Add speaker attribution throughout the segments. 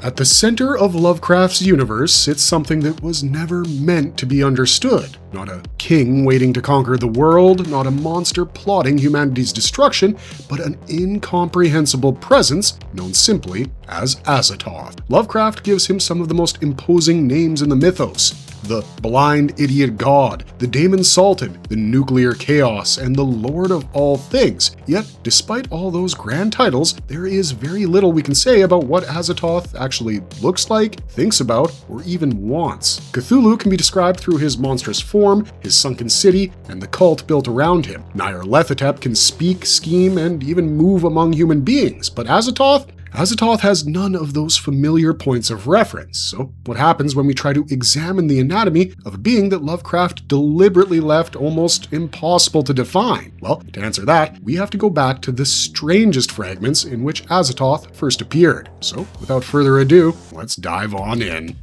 Speaker 1: At the center of Lovecraft's universe sits something that was never meant to be understood. Not a king waiting to conquer the world, not a monster plotting humanity's destruction, but an incomprehensible presence known simply as Azathoth. Lovecraft gives him some of the most imposing names in the mythos: the blind idiot god, the Daemon-Sultan, the nuclear chaos, and the lord of all things. Yet, despite all those grand titles, there is very little we can say about what Azathoth actually looks like, thinks about, or even wants. Cthulhu can be described through his monstrous form, his sunken city, and the cult built around him. Nyarlathotep can speak, scheme, and even move among human beings, but Azathoth has none of those familiar points of reference. So what happens when we try to examine the anatomy of a being that Lovecraft deliberately left almost impossible to define? Well, to answer that, we have to go back to the strangest fragments in which Azathoth first appeared. So without further ado, let's dive on in.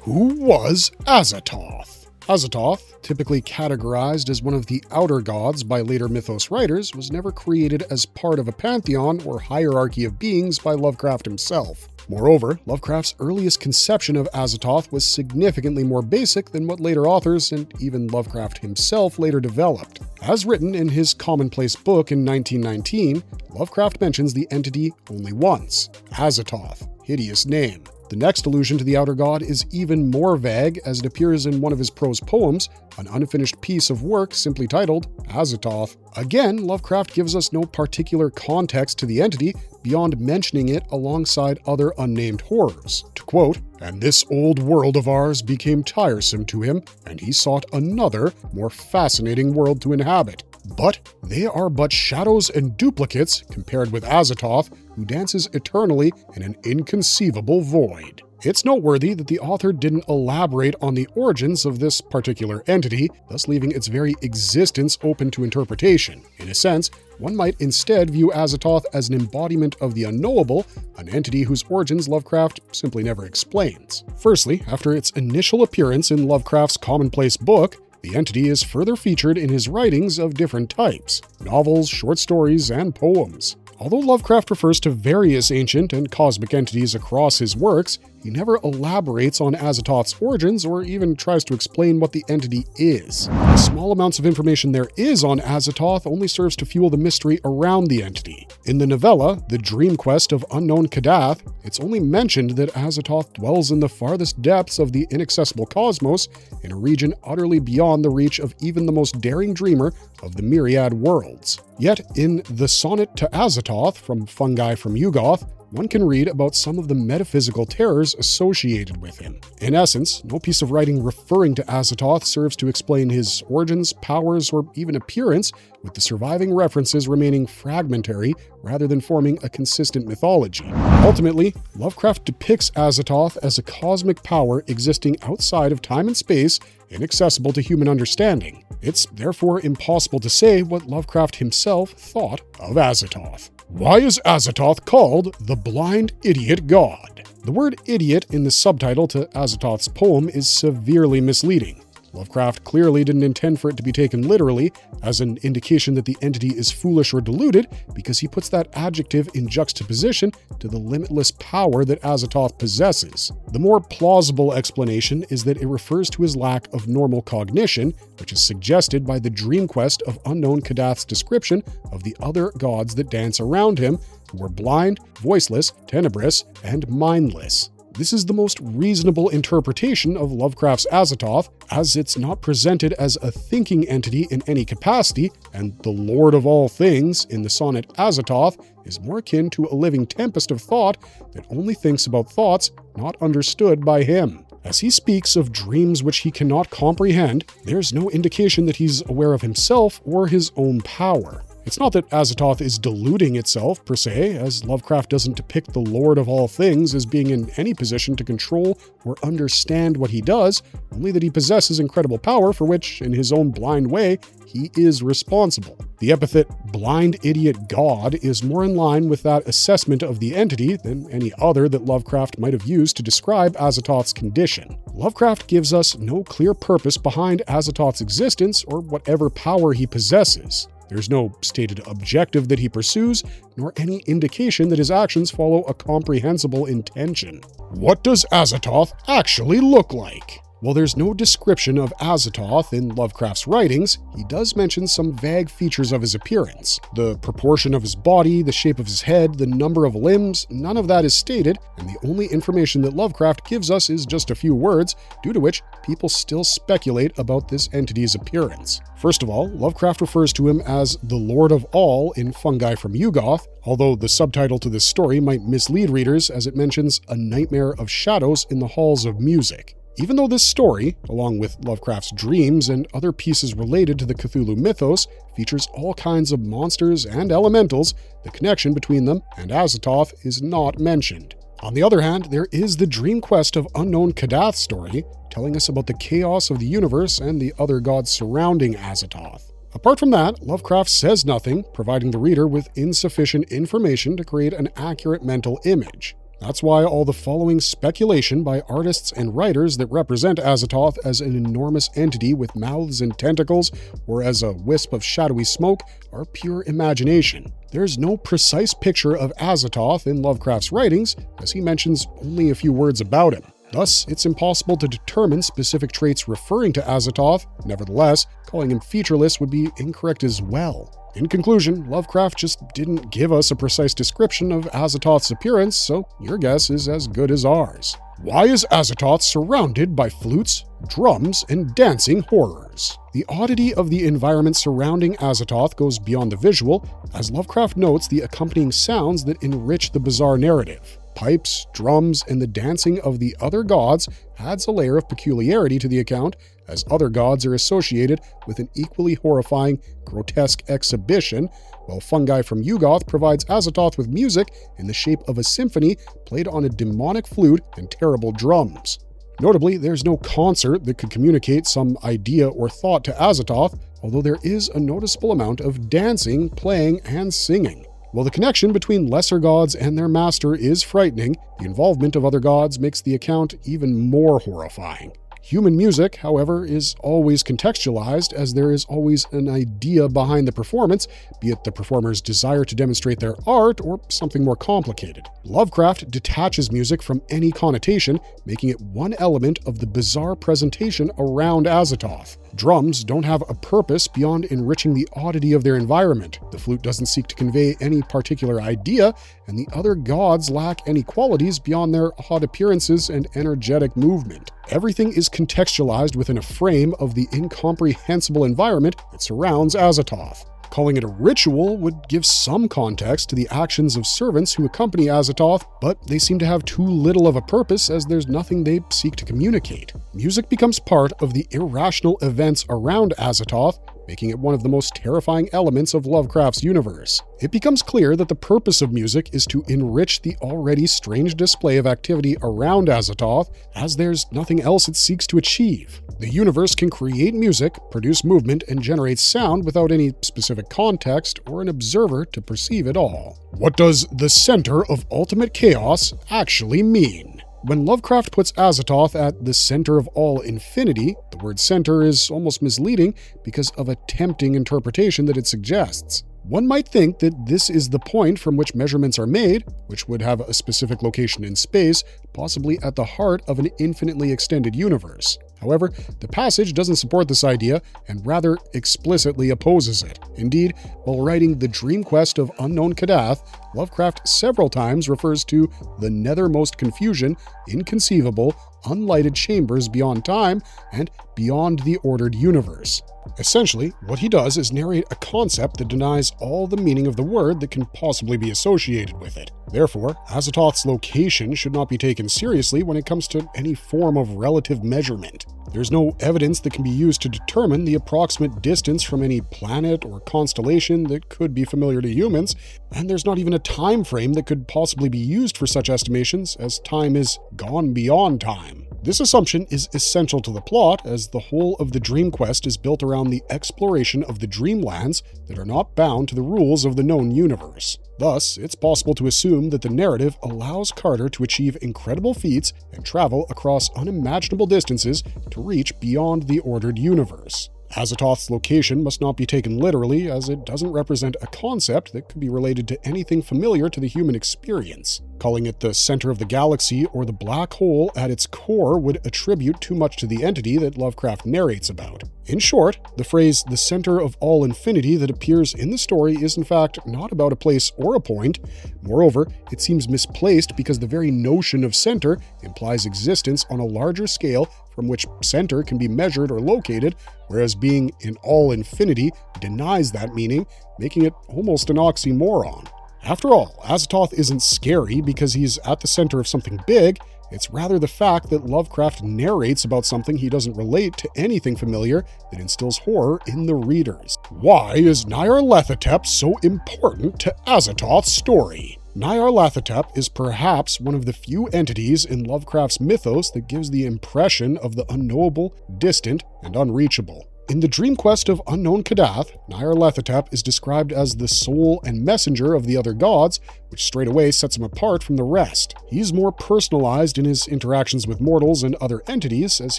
Speaker 1: Who was Azathoth? Azathoth, typically categorized as one of the outer gods by later Mythos writers, was never created as part of a pantheon or hierarchy of beings by Lovecraft himself. Moreover, Lovecraft's earliest conception of Azathoth was significantly more basic than what later authors, and even Lovecraft himself, later developed. As written in his commonplace book in 1919, Lovecraft mentions the entity only once: Azathoth. Hideous name. The next allusion to the outer god is even more vague, as it appears in one of his prose poems, an unfinished piece of work simply titled Azathoth. Again, Lovecraft gives us no particular context to the entity beyond mentioning it alongside other unnamed horrors. To quote, "And this old world of ours became tiresome to him, and he sought another, more fascinating world to inhabit. But they are but shadows and duplicates compared with Azathoth, who dances eternally in an inconceivable void." It's noteworthy that the author didn't elaborate on the origins of this particular entity, thus leaving its very existence open to interpretation. In a sense, one might instead view Azathoth as an embodiment of the unknowable, an entity whose origins Lovecraft simply never explains. Firstly, after its initial appearance in Lovecraft's commonplace book, the entity is further featured in his writings of different types: novels, short stories, and poems. Although Lovecraft refers to various ancient and cosmic entities across his works, he never elaborates on Azathoth's origins or even tries to explain what the entity is. The small amounts of information there is on Azathoth only serves to fuel the mystery around the entity. In the novella, The Dream Quest of Unknown Kadath, it's only mentioned that Azathoth dwells in the farthest depths of the inaccessible cosmos, in a region utterly beyond the reach of even the most daring dreamer of the myriad worlds. Yet, in the Sonnet to Azathoth from Fungi from Yugoth, one can read about some of the metaphysical terrors associated with him. In essence, no piece of writing referring to Azathoth serves to explain his origins, powers, or even appearance, with the surviving references remaining fragmentary rather than forming a consistent mythology. Ultimately, Lovecraft depicts Azathoth as a cosmic power existing outside of time and space, inaccessible to human understanding. It's therefore impossible to say what Lovecraft himself thought of Azathoth. Why is Azathoth called the blind idiot god? The word idiot in the subtitle to Azathoth's poem is severely misleading. Lovecraft clearly didn't intend for it to be taken literally, as an indication that the entity is foolish or deluded, because he puts that adjective in juxtaposition to the limitless power that Azathoth possesses. The more plausible explanation is that it refers to his lack of normal cognition, which is suggested by the dream quest of Unknown Kadath's description of the other gods that dance around him, who were blind, voiceless, tenebrous, and mindless. This is the most reasonable interpretation of Lovecraft's Azathoth, as it's not presented as a thinking entity in any capacity, and the Lord of all things in the sonnet Azathoth is more akin to a living tempest of thought that only thinks about thoughts not understood by him. As he speaks of dreams which he cannot comprehend, there's no indication that he's aware of himself or his own power. It's not that Azathoth is deluding itself, per se, as Lovecraft doesn't depict the Lord of all things as being in any position to control or understand what he does, only that he possesses incredible power for which, in his own blind way, he is responsible. The epithet blind idiot god is more in line with that assessment of the entity than any other that Lovecraft might have used to describe Azathoth's condition. Lovecraft gives us no clear purpose behind Azathoth's existence or whatever power he possesses. There's no stated objective that he pursues, nor any indication that his actions follow a comprehensible intention. What does Azathoth actually look like? While there's no description of Azathoth in Lovecraft's writings, he does mention some vague features of his appearance. The proportion of his body, the shape of his head, the number of limbs, none of that is stated, and the only information that Lovecraft gives us is just a few words, due to which people still speculate about this entity's appearance. First of all, Lovecraft refers to him as the Lord of All in Fungi from Yuggoth, although the subtitle to this story might mislead readers as it mentions a nightmare of shadows in the halls of music. Even though this story, along with Lovecraft's dreams and other pieces related to the Cthulhu mythos, features all kinds of monsters and elementals, the connection between them and Azathoth is not mentioned. On the other hand, there is the Dream Quest of Unknown Kadath story, telling us about the chaos of the universe and the other gods surrounding Azathoth. Apart from that, Lovecraft says nothing, providing the reader with insufficient information to create an accurate mental image. That's why all the following speculation by artists and writers that represent Azathoth as an enormous entity with mouths and tentacles, or as a wisp of shadowy smoke, are pure imagination. There's no precise picture of Azathoth in Lovecraft's writings, as he mentions only a few words about him. Thus, it's impossible to determine specific traits referring to Azathoth. Nevertheless, calling him featureless would be incorrect as well. In conclusion, Lovecraft just didn't give us a precise description of Azathoth's appearance, so your guess is as good as ours. Why is Azathoth surrounded by flutes, drums, and dancing horrors? The oddity of the environment surrounding Azathoth goes beyond the visual, as Lovecraft notes the accompanying sounds that enrich the bizarre narrative. Pipes, drums, and the dancing of the other gods adds a layer of peculiarity to the account, as other gods are associated with an equally horrifying, grotesque exhibition, while Fungi from Yuggoth provides Azathoth with music in the shape of a symphony played on a demonic flute and terrible drums. Notably, there's no concert that could communicate some idea or thought to Azathoth, although there is a noticeable amount of dancing, playing, and singing. While the connection between lesser gods and their master is frightening, the involvement of other gods makes the account even more horrifying. Human music, however, is always contextualized, as there is always an idea behind the performance, be it the performer's desire to demonstrate their art or something more complicated. Lovecraft detaches music from any connotation, making it one element of the bizarre presentation around Azathoth. Drums don't have a purpose beyond enriching the oddity of their environment. The flute doesn't seek to convey any particular idea, and the other gods lack any qualities beyond their odd appearances and energetic movement. Everything is contextualized within a frame of the incomprehensible environment that surrounds Azathoth. Calling it a ritual would give some context to the actions of servants who accompany Azathoth, but they seem to have too little of a purpose as there's nothing they seek to communicate. Music becomes part of the irrational events around Azathoth, making it one of the most terrifying elements of Lovecraft's universe. It becomes clear that the purpose of music is to enrich the already strange display of activity around Azathoth, as there's nothing else it seeks to achieve. The universe can create music, produce movement, and generate sound without any specific context or an observer to perceive it all. What does the center of ultimate chaos actually mean? When Lovecraft puts Azathoth at the center of all infinity, the word center is almost misleading because of a tempting interpretation that it suggests. One might think that this is the point from which measurements are made, which would have a specific location in space, possibly at the heart of an infinitely extended universe. However, the passage doesn't support this idea and rather explicitly opposes it. Indeed, while writing The Dream Quest of Unknown Kadath, Lovecraft several times refers to the nethermost confusion, inconceivable, unlighted chambers beyond time, and beyond the ordered universe. Essentially, what he does is narrate a concept that denies all the meaning of the word that can possibly be associated with it. Therefore, Azathoth's location should not be taken seriously when it comes to any form of relative measurement. There's no evidence that can be used to determine the approximate distance from any planet or constellation that could be familiar to humans, and there's not even a time frame that could possibly be used for such estimations, as time is gone beyond time. This assumption is essential to the plot, as the whole of the Dream Quest is built around the exploration of the dreamlands that are not bound to the rules of the known universe. Thus, it's possible to assume that the narrative allows Carter to achieve incredible feats and travel across unimaginable distances to reach beyond the ordered universe. Azathoth's location must not be taken literally, as it doesn't represent a concept that could be related to anything familiar to the human experience. Calling it the center of the galaxy or the black hole at its core would attribute too much to the entity that Lovecraft narrates about. In short, the phrase "the center of all infinity" that appears in the story is in fact not about a place or a point. Moreover, it seems misplaced because the very notion of center implies existence on a larger scale from which center can be measured or located, whereas being in all infinity denies that meaning, making it almost an oxymoron. After all, Azathoth isn't scary because he's at the center of something big. It's rather the fact that Lovecraft narrates about something he doesn't relate to anything familiar that instills horror in the readers. Why is Nyarlathotep so important to Azathoth's story? Nyarlathotep is perhaps one of the few entities in Lovecraft's mythos that gives the impression of the unknowable, distant, and unreachable. In the dream quest of unknown Kadath, Nyarlathotep is described as the soul and messenger of the other gods, which straight away sets him apart from the rest. He's more personalized in his interactions with mortals and other entities as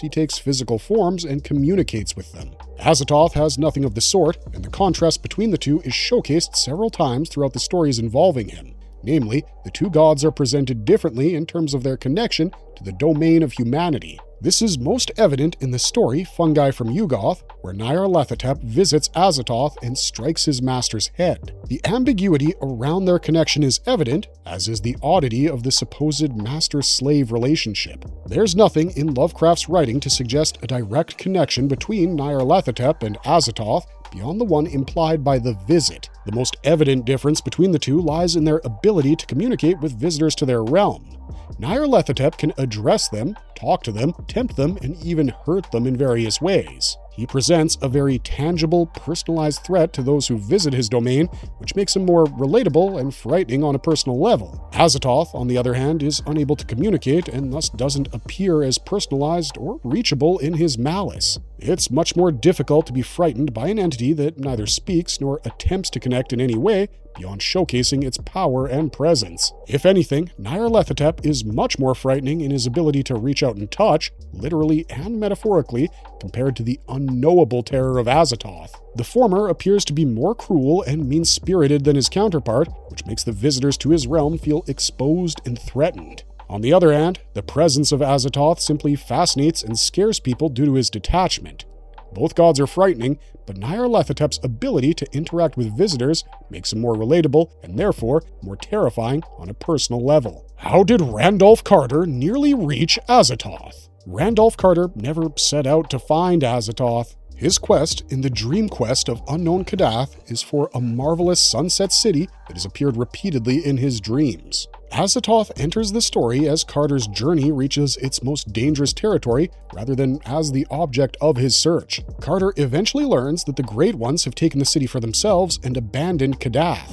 Speaker 1: he takes physical forms and communicates with them. Azathoth has nothing of the sort, and the contrast between the two is showcased several times throughout the stories involving him. Namely, the two gods are presented differently in terms of their connection to the domain of humanity. This is most evident in the story Fungi from Yugoth, where Nyarlathotep visits Azathoth and strikes his master's head. The ambiguity around their connection is evident, as is the oddity of the supposed master-slave relationship. There's nothing in Lovecraft's writing to suggest a direct connection between Nyarlathotep and Azathoth beyond the one implied by the visit. The most evident difference between the two lies in their ability to communicate with visitors to their realm. Nyarlathotep can address them, talk to them, tempt them, and even hurt them in various ways. He presents a very tangible, personalized threat to those who visit his domain, which makes him more relatable and frightening on a personal level. Azathoth, on the other hand, is unable to communicate and thus doesn't appear as personalized or reachable in his malice. It's much more difficult to be frightened by an entity that neither speaks nor attempts to connect in any way beyond showcasing its power and presence. If anything, Nyarlathotep is much more frightening in his ability to reach out and touch, literally and metaphorically, compared to the unknowable terror of Azathoth. The former appears to be more cruel and mean-spirited than his counterpart, which makes the visitors to his realm feel exposed and threatened. On the other hand, the presence of Azathoth simply fascinates and scares people due to his detachment. Both gods are frightening, but Nyarlathotep's ability to interact with visitors makes him more relatable and therefore more terrifying on a personal level. How did Randolph Carter nearly reach Azathoth? Randolph Carter never set out to find Azathoth. His quest in the dream quest of unknown Kadath is for a marvelous sunset city that has appeared repeatedly in his dreams. Azathoth enters the story as Carter's journey reaches its most dangerous territory rather than as the object of his search. Carter eventually learns that the Great Ones have taken the city for themselves and abandoned Kadath.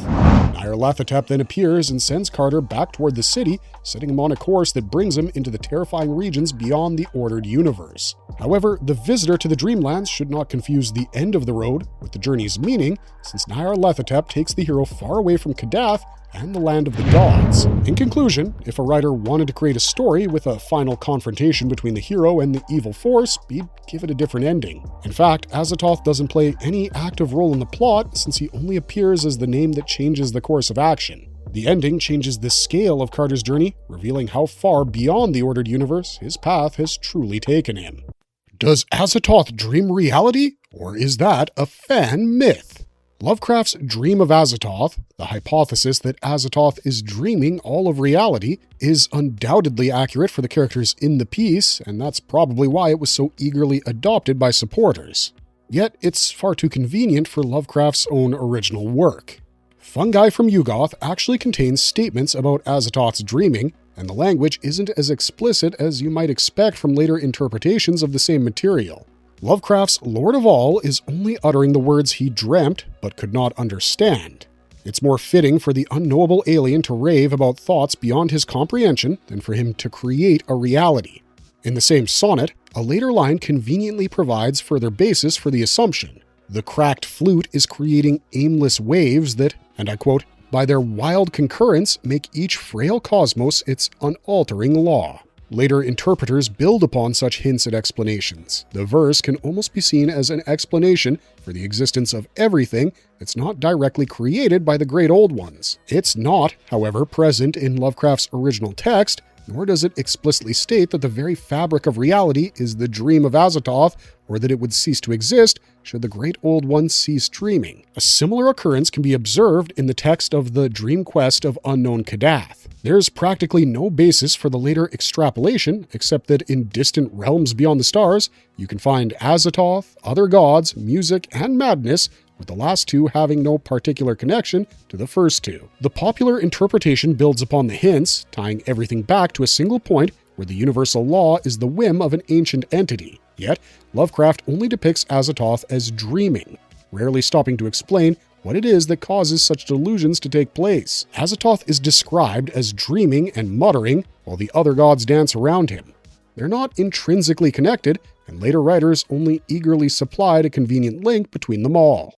Speaker 1: Nyarlathotep then appears and sends Carter back toward the city, setting him on a course that brings him into the terrifying regions beyond the ordered universe. However, the visitor to the Dreamlands should not confuse the end of the road with the journey's meaning, since Nyarlathotep takes the hero far away from Kadath and the land of the gods. In conclusion, if a writer wanted to create a story with a final confrontation between the hero and the evil force, he'd give it a different ending. In fact, Azathoth doesn't play any active role in the plot, since he only appears as the name that changes the course of action. The ending changes the scale of Carter's journey, revealing how far beyond the ordered universe his path has truly taken him. Does Azathoth dream reality, or is that a fan myth? Lovecraft's Dream of Azathoth, the hypothesis that Azathoth is dreaming all of reality, is undoubtedly accurate for the characters in the piece, and that's probably why it was so eagerly adopted by supporters. Yet it's far too convenient for Lovecraft's own original work. Fungi from Yugoth actually contains statements about Azathoth's dreaming, and the language isn't as explicit as you might expect from later interpretations of the same material. Lovecraft's Lord of All is only uttering the words he dreamt but could not understand. It's more fitting for the unknowable alien to rave about thoughts beyond his comprehension than for him to create a reality. In the same sonnet, a later line conveniently provides further basis for the assumption. The cracked flute is creating aimless waves that, and I quote, by their wild concurrence make each frail cosmos its unaltering law. Later interpreters build upon such hints and explanations. The verse can almost be seen as an explanation for the existence of everything that's not directly created by the great old ones. It's not, however, present in Lovecraft's original text, nor does it explicitly state that the very fabric of reality is the dream of Azathoth, or that it would cease to exist should the great old ones cease dreaming. A similar occurrence can be observed in the text of the Dream Quest of Unknown Kadath. There's practically no basis for the later extrapolation, except that in distant realms beyond the stars, you can find Azathoth, other gods, music, and madness, with the last two having no particular connection to the first two. The popular interpretation builds upon the hints, tying everything back to a single point where the universal law is the whim of an ancient entity. Yet, Lovecraft only depicts Azathoth as dreaming, rarely stopping to explain what it is that causes such delusions to take place. Azathoth is described as dreaming and muttering while the other gods dance around him. They're not intrinsically connected, and later writers only eagerly supplied a convenient link between them all.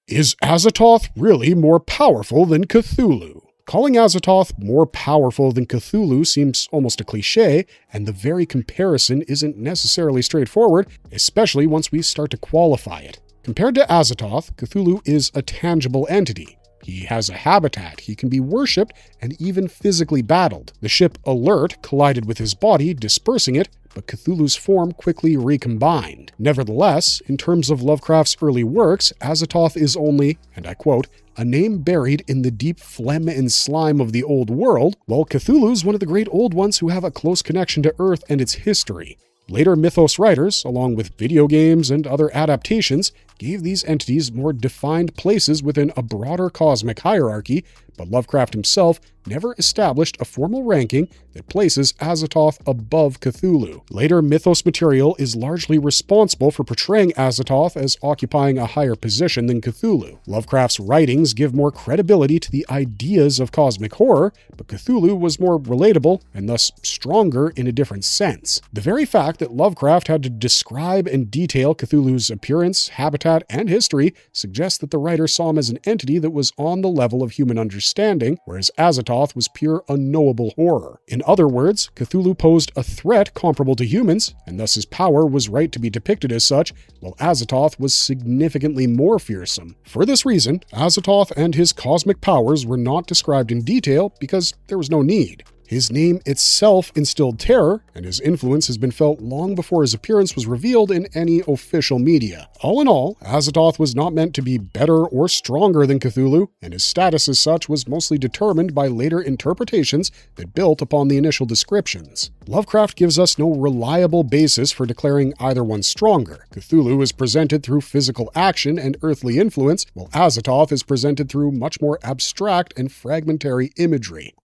Speaker 1: Is Azathoth really more powerful than Cthulhu? Calling Azathoth more powerful than Cthulhu seems almost a cliché, and the very comparison isn't necessarily straightforward, especially once we start to qualify it. Compared to Azathoth, Cthulhu is a tangible entity. He has a habitat, he can be worshipped, and even physically battled. The ship Alert collided with his body, dispersing it, but Cthulhu's form quickly recombined. Nevertheless, in terms of Lovecraft's early works, Azathoth is only, and I quote, a name buried in the deep phlegm and slime of the old world, while Cthulhu's one of the great old ones who have a close connection to Earth and its history. Later Mythos writers, along with video games and other adaptations, gave these entities more defined places within a broader cosmic hierarchy, but Lovecraft himself never established a formal ranking that places Azathoth above Cthulhu. Later Mythos material is largely responsible for portraying Azathoth as occupying a higher position than Cthulhu. Lovecraft's writings give more credibility to the ideas of cosmic horror, but Cthulhu was more relatable and thus stronger in a different sense. The very fact that Lovecraft had to describe and detail Cthulhu's appearance, habitat, and history suggests that the writer saw him as an entity that was on the level of human understanding, whereas Azathoth was pure unknowable horror. In other words, Cthulhu posed a threat comparable to humans, and thus his power was right to be depicted as such, while Azathoth was significantly more fearsome. For this reason, Azathoth and his cosmic powers were not described in detail because there was no need. His name itself instilled terror, and his influence has been felt long before his appearance was revealed in any official media. All in all, Azathoth was not meant to be better or stronger than Cthulhu, and his status as such was mostly determined by later interpretations that built upon the initial descriptions. Lovecraft gives us no reliable basis for declaring either one stronger. Cthulhu is presented through physical action and earthly influence, while Azathoth is presented through much more abstract and fragmentary imagery.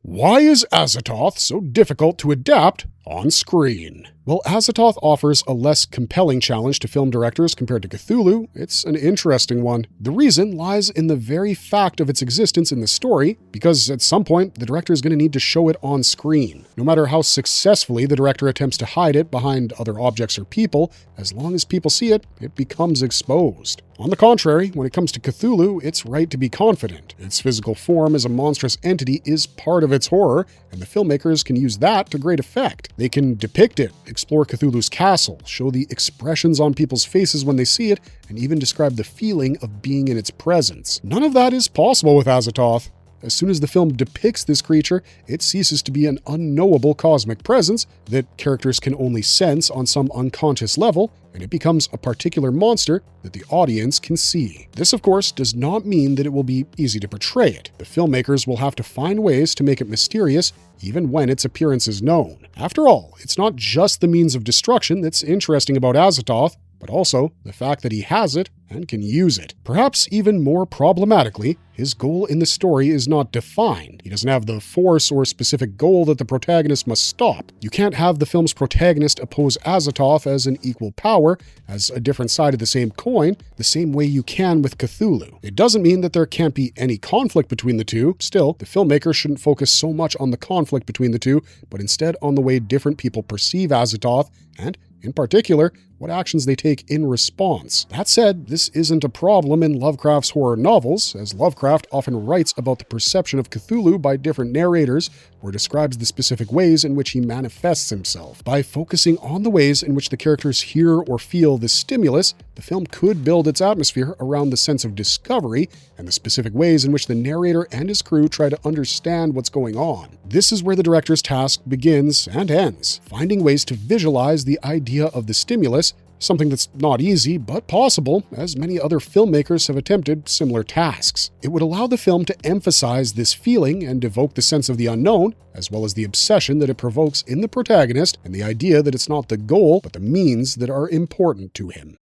Speaker 1: Why is Azathoth so difficult to adapt on screen? Well, Azathoth offers a less compelling challenge to film directors compared to Cthulhu. It's an interesting one. The reason lies in the very fact of its existence in the story, because at some point, the director is going to need to show it on screen. No matter how successfully the director attempts to hide it behind other objects or people, as long as people see it, it becomes exposed. On the contrary, when it comes to Cthulhu, it's right to be confident. Its physical form as a monstrous entity is part of its horror, and the filmmakers can use that to great effect. They can depict it, explore Cthulhu's castle, show the expressions on people's faces when they see it, and even describe the feeling of being in its presence. None of that is possible with Azathoth. As soon as the film depicts this creature, it ceases to be an unknowable cosmic presence that characters can only sense on some unconscious level, and it becomes a particular monster that the audience can see. This, of course, does not mean that it will be easy to portray it. The filmmakers will have to find ways to make it mysterious, even when its appearance is known. After all, it's not just the means of destruction that's interesting about Azathoth, but also the fact that he has it and can use it. Perhaps even more problematically, his goal in the story is not defined. He doesn't have the force or specific goal that the protagonist must stop. You can't have the film's protagonist oppose Azathoth as an equal power, as a different side of the same coin, the same way you can with Cthulhu. It doesn't mean that there can't be any conflict between the two. Still, the filmmaker shouldn't focus so much on the conflict between the two, but instead on the way different people perceive Azathoth and, in particular, what actions they take in response. That said, this isn't a problem in Lovecraft's horror novels, as Lovecraft often writes about the perception of Cthulhu by different narrators, or describes the specific ways in which he manifests himself. By focusing on the ways in which the characters hear or feel the stimulus, the film could build its atmosphere around the sense of discovery and the specific ways in which the narrator and his crew try to understand what's going on. This is where the director's task begins and ends, finding ways to visualize the idea of the stimulus, something that's not easy, but possible, as many other filmmakers have attempted similar tasks. It would allow the film to emphasize this feeling and evoke the sense of the unknown, as well as the obsession that it provokes in the protagonist and the idea that it's not the goal, but the means that are important to him.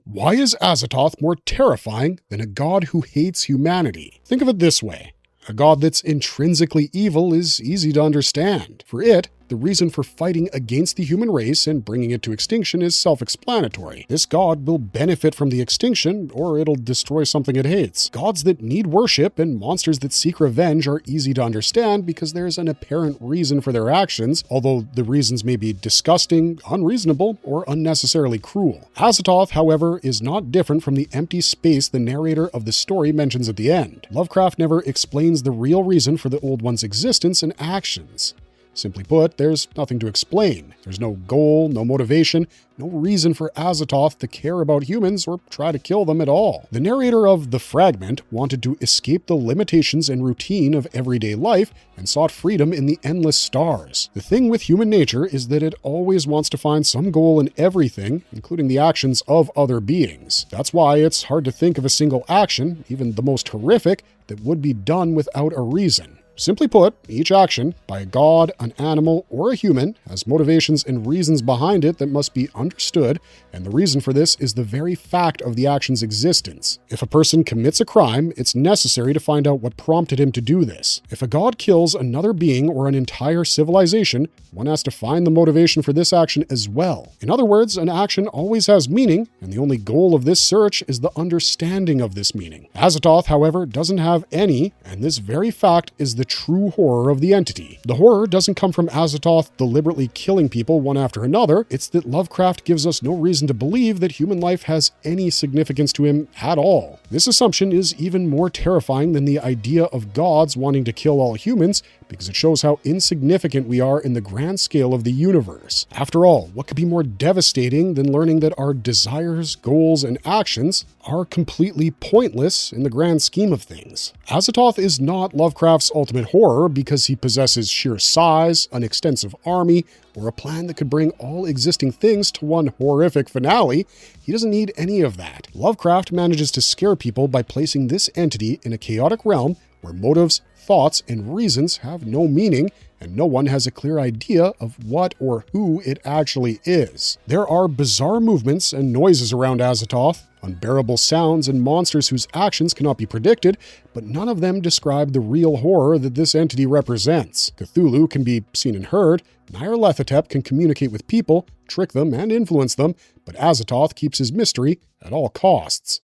Speaker 1: Why is Azathoth more terrifying than a god who hates humanity? Think of it this way. A god that's intrinsically evil is easy to understand. For it, the reason for fighting against the human race and bringing it to extinction is self-explanatory. This god will benefit from the extinction, or it'll destroy something it hates. Gods that need worship and monsters that seek revenge are easy to understand because there's an apparent reason for their actions, although the reasons may be disgusting, unreasonable, or unnecessarily cruel. Azathoth, however, is not different from the empty space the narrator of the story mentions at the end. Lovecraft never explains the real reason for the Old One's existence and actions. Simply put, there's nothing to explain. There's no goal, no motivation, no reason for Azathoth to care about humans or try to kill them at all. The narrator of The Fragment wanted to escape the limitations and routine of everyday life and sought freedom in the endless stars. The thing with human nature is that it always wants to find some goal in everything, including the actions of other beings. That's why it's hard to think of a single action, even the most horrific, that would be done without a reason. Simply put, each action, by a god, an animal, or a human, has motivations and reasons behind it that must be understood, and the reason for this is the very fact of the action's existence. If a person commits a crime, it's necessary to find out what prompted him to do this. If a god kills another being or an entire civilization, one has to find the motivation for this action as well. In other words, an action always has meaning, and the only goal of this search is the understanding of this meaning. Azathoth, however, doesn't have any, and this very fact is the true horror of the entity. The horror doesn't come from Azathoth deliberately killing people one after another. It's that Lovecraft gives us no reason to believe that human life has any significance to him at all. This assumption is even more terrifying than the idea of gods wanting to kill all humans, because it shows how insignificant we are in the grand scale of the universe. After all, what could be more devastating than learning that our desires, goals, and actions are completely pointless in the grand scheme of things? Azathoth is not Lovecraft's ultimate horror because he possesses sheer size, an extensive army, or a plan that could bring all existing things to one horrific finale. He doesn't need any of that. Lovecraft manages to scare people by placing this entity in a chaotic realm where motives, thoughts, and reasons have no meaning, and no one has a clear idea of what or who it actually is. There are bizarre movements and noises around Azathoth, unbearable sounds and monsters whose actions cannot be predicted, but none of them describe the real horror that this entity represents. Cthulhu can be seen and heard, Nyarlathotep can communicate with people, trick them, and influence them, but Azathoth keeps his mystery at all costs.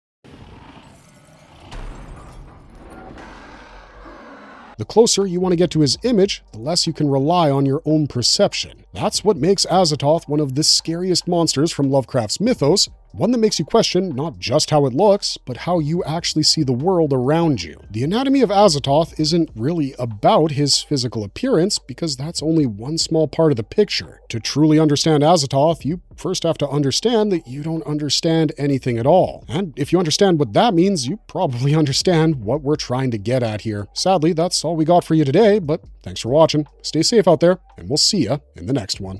Speaker 1: The closer you want to get to his image, the less you can rely on your own perception. That's what makes Azathoth one of the scariest monsters from Lovecraft's Mythos, one that makes you question not just how it looks, but how you actually see the world around you. The anatomy of Azathoth isn't really about his physical appearance, because that's only one small part of the picture. To truly understand Azathoth, you first have to understand that you don't understand anything at all. And if you understand what that means, you probably understand what we're trying to get at here. Sadly, that's all we got for you today, but thanks for watching. Stay safe out there, and we'll see ya in the next one.